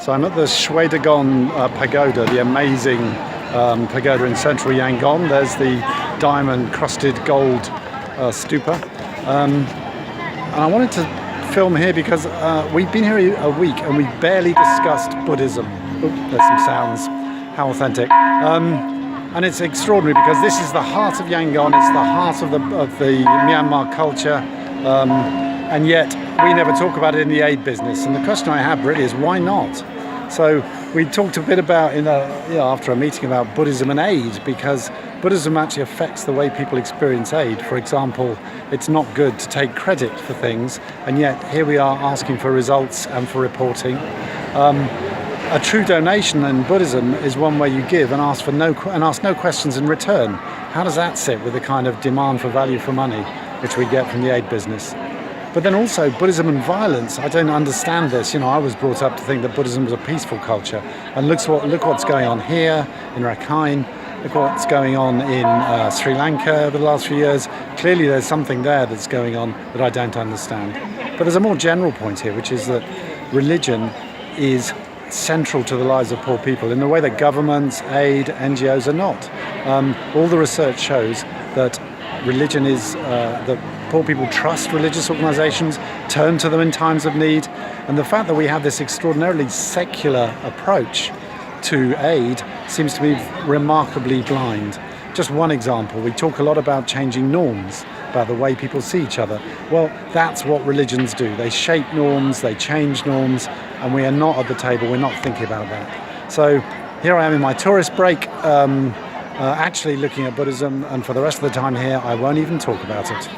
So I'm at the Shwedagon pagoda, the amazing pagoda in central Yangon. There's the diamond-crusted gold stupa. And I wanted to film here because we've been here a week and we barely discussed Buddhism. Oop, there's some sounds. How authentic. And it's extraordinary because this is the heart of Yangon, it's the heart of the Myanmar culture, and yet we never talk about it in the aid business. And the question I have really is, why not? So we talked a bit about, after a meeting, about Buddhism and aid, because Buddhism actually affects the way people experience aid. For example, it's not good to take credit for things, and yet here we are asking for results and for reporting. A true donation in Buddhism is one where you give and ask no questions in return. How does that sit with the kind of demand for value for money which we get from the aid business? But then also Buddhism and violence. I don't understand this. I was brought up to think that Buddhism was a peaceful culture, and look what's going on here in Rakhine. Look what's going on in Sri Lanka over the last few years. Clearly there's something there that's going on that I don't understand. But there's a more general point here, which is that religion is central to the lives of poor people in a way that governments, aid, NGOs are not. All the research shows that religion is, that poor people trust religious organisations, turn to them in times of need, and the fact that we have this extraordinarily secular approach to aid seems to be remarkably blind. Just one example, we talk a lot about changing norms, about the way people see each other. Well, that's what religions do. They shape norms, they change norms, and we are not at the table, we're not thinking about that. So here I am in my tourist break, actually looking at Buddhism, and for the rest of the time here I won't even talk about it.